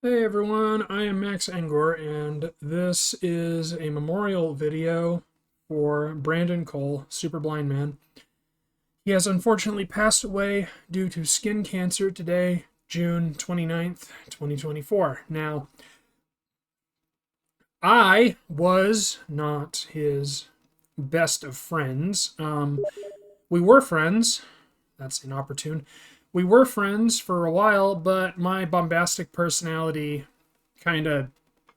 Hey everyone, I am Max Engor, and this is a memorial video for Brandon Cole, SuperBlindMan. He has unfortunately passed away due to skin cancer today, June 29th, 2024. Now, I was not his best of friends. We were friends. That's inopportune. We were friends for a while, but my bombastic personality kind of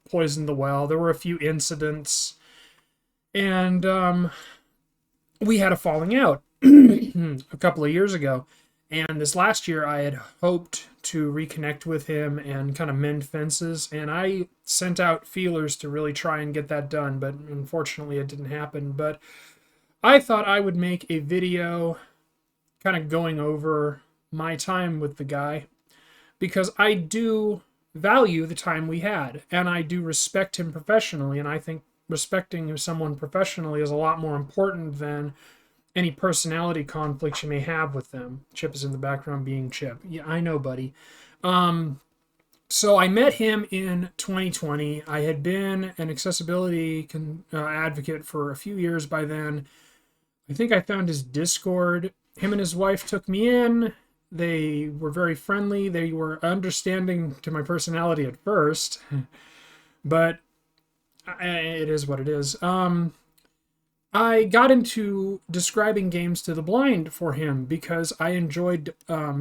poisoned the well. There were a few incidents, and we had a falling out a couple of years ago. And this last year, I had hoped to reconnect with him and kind of mend fences. And I sent out feelers to really try and get that done, but unfortunately, it didn't happen. But I thought I would make a video kind of going over my time with the guy because I do value the time we had and I do respect him professionally. And I think respecting someone professionally is a lot more important than any personality conflicts you may have with them. Chip is in the background being Chip. Yeah, I know, buddy. Um, so I met him in 2020. I had been an accessibility advocate for a few years by then. I think I found his Discord. Him and his wife took me in. They were very friendly. They were understanding to my personality at first, but it is what it is. I got into describing games to the blind for him because I enjoyed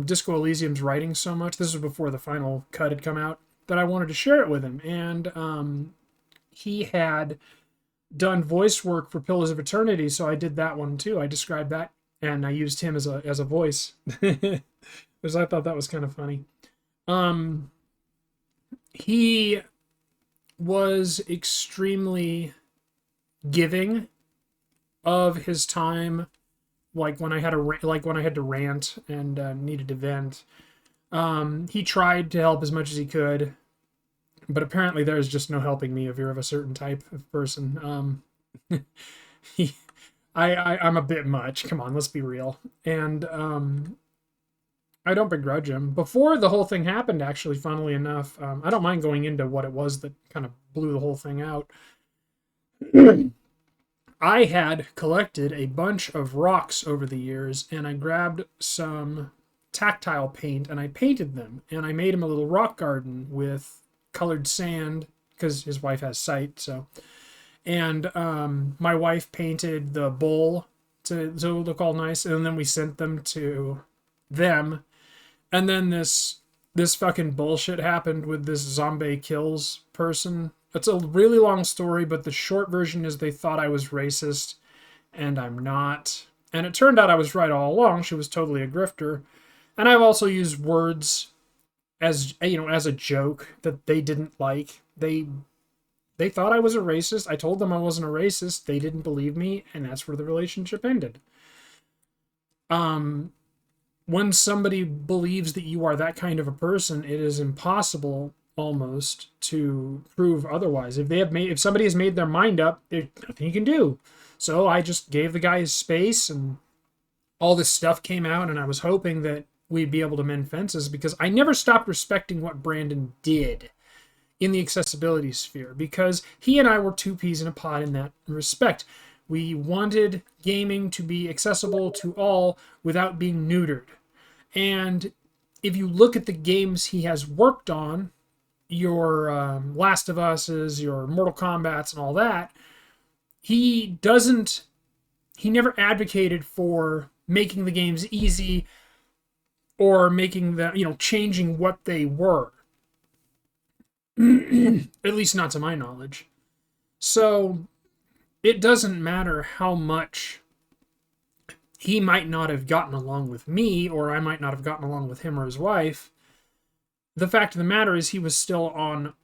Disco Elysium's writing so much. This was before the final cut had come out, that I wanted to share it with him. And he had done voice work for Pillars of Eternity, so I did that one too. I described that and I used him as a voice because I thought that was kind of funny. Um, he was extremely giving of his time, like when I had to rant and needed to vent. He tried to help as much as he could, but apparently there's just no helping me if you're of a certain type of person. He, I'm a bit much. Come on, let's be real. And I don't begrudge him. Before the whole thing happened, actually, funnily enough, I don't mind going into what it was that kind of blew the whole thing out. I had collected a bunch of rocks over the years, and I grabbed some tactile paint and I painted them, and I made him a little rock garden with colored sand because his wife has sight. So, and my wife painted the bowl to look all nice, and then we sent them to them, and then this fucking bullshit happened with this zombie kills person. It's a really long story, but the short version is they thought I was racist, and I'm not. And it turned out I was right all along. She was totally a grifter. And I've also used words as a joke that they didn't like. They thought I was a racist. I told them I wasn't a racist. They didn't believe me, and that's where the relationship ended. Um, when somebody believes that you are that kind of a person, it is impossible almost to prove otherwise. If somebody has made their mind up, there's nothing you can do. So I just gave the guy his space, and all this stuff came out, and I was hoping that we'd be able to mend fences because I never stopped respecting what Brandon did in the accessibility sphere because he and I were two peas in a pod in that respect. We wanted gaming to be accessible to all without being neutered. And if you look at the games he has worked on, your Last of Us's, your Mortal Kombat's, and all that, he doesn't. He never advocated for making the games easy or making the changing what they were. At least not to my knowledge. So it doesn't matter how much he might not have gotten along with me, or I might not have gotten along with him or his wife. The fact of the matter is we were still on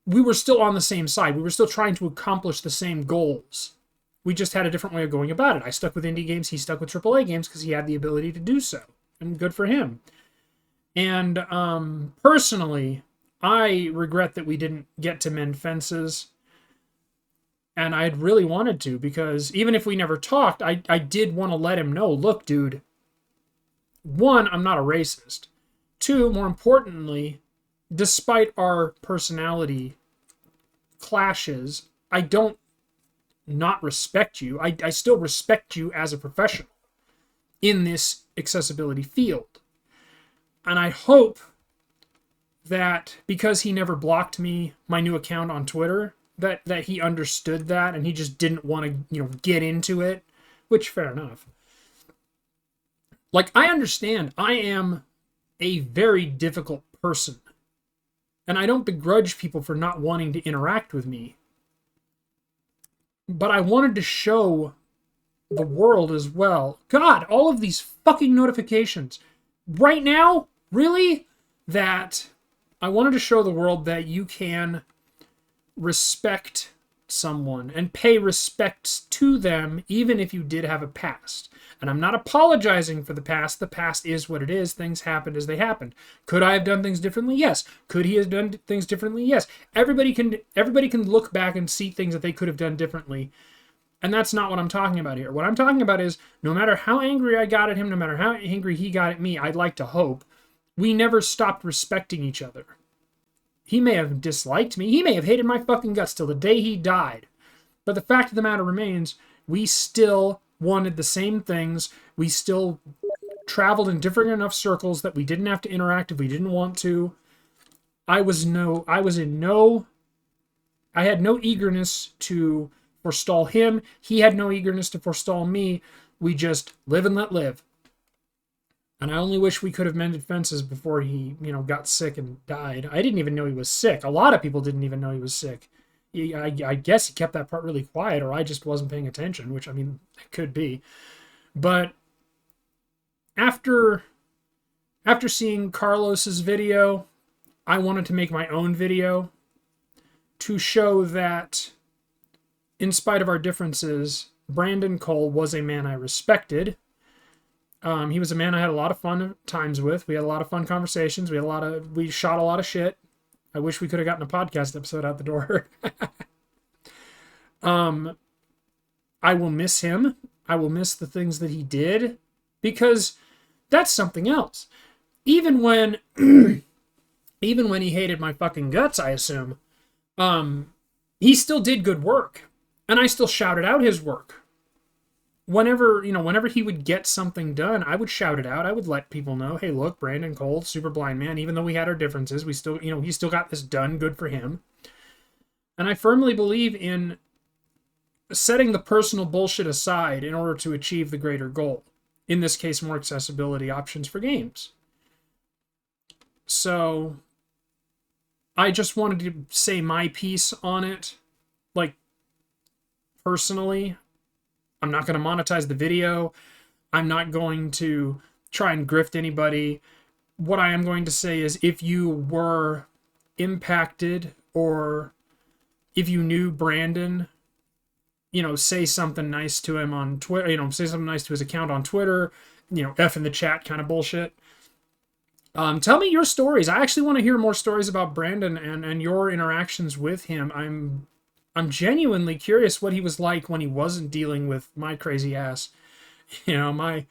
the same side. We were still trying to accomplish the same goals. We just had a different way of going about it. I stuck with indie games, he stuck with AAA games because he had the ability to do so. And good for him. And personally, I regret that we didn't get to mend fences. And I'd really wanted to, because even if we never talked, I did want to let him know, look, dude, one, I'm not a racist. Two, more importantly, despite our personality clashes, I don't not respect you. I still respect you as a professional in this accessibility field. And I hope that because he never blocked me, my new account on Twitter, that he understood that and he just didn't want to, get into it, which fair enough. Like, I understand I am a very difficult person. And I don't begrudge people for not wanting to interact with me. But I wanted to show the world as well. God, all of these fucking notifications. Right now, really? That I wanted to show the world that you can respect someone and pay respects to them even if you did have a past. And I'm not apologizing for the past. The past is what it is. Things happened as they happened. Could I have done things differently? Yes. Could he have done things differently? Yes. Everybody can look back and see things that they could have done differently. And that's not what I'm talking about here. What I'm talking about is no matter how angry I got at him, no matter how angry he got at me, I'd like to hope we never stopped respecting each other. He may have disliked me. He may have hated my fucking guts till the day he died. But the fact of the matter remains, we still wanted the same things. We still traveled in different enough circles that we didn't have to interact if we didn't want to. I had no eagerness to forestall him. He had no eagerness to forestall me. We just live and let live. And I only wish we could have mended fences before he, got sick and died. I didn't even know he was sick. A lot of people didn't even know he was sick. I guess he kept that part really quiet, or I just wasn't paying attention, which, it could be. But after seeing Carlos's video, I wanted to make my own video to show that, in spite of our differences, Brandon Cole was a man I respected. He was a man I had a lot of fun times with. We had a lot of fun conversations. We shot a lot of shit. I wish we could have gotten a podcast episode out the door. I will miss him. I will miss the things that he did, because that's something else. Even when he hated my fucking guts, I assume, he still did good work, and I still shouted out his work. Whenever he would get something done, I would shout it out. I would let people know, hey, look, Brandon Cole, SuperBlindMan, even though we had our differences, we still, he still got this done. Good for him. And I firmly believe in setting the personal bullshit aside in order to achieve the greater goal. In this case, more accessibility options for games. So I just wanted to say my piece on it. Like, personally, I'm not going to monetize the video. I'm not going to try and grift anybody. What I am going to say is, if you were impacted, or if you knew Brandon, say something nice to him on Twitter, say something nice to his account on Twitter, F in the chat kind of bullshit. Tell me your stories. I actually want to hear more stories about Brandon and your interactions with him. I'm genuinely curious what he was like when he wasn't dealing with my crazy ass, my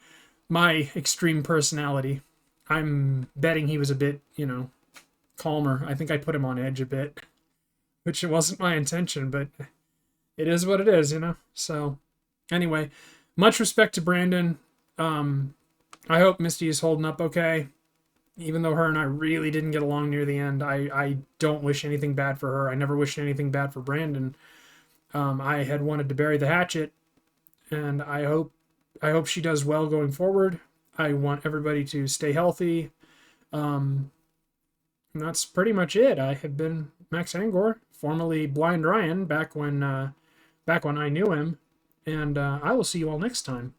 extreme personality. I'm betting he was a bit, calmer. I think I put him on edge a bit, which it wasn't my intention, but it is what it is, So, anyway, much respect to Brandon. I hope Misty is holding up okay. Even though her and I really didn't get along near the end, I don't wish anything bad for her. I never wished anything bad for Brandon. I had wanted to bury the hatchet, and I hope she does well going forward. I want everybody to stay healthy. And that's pretty much it. I have been Max Angor, formerly Blind Ryan, back when I knew him, and I will see you all next time.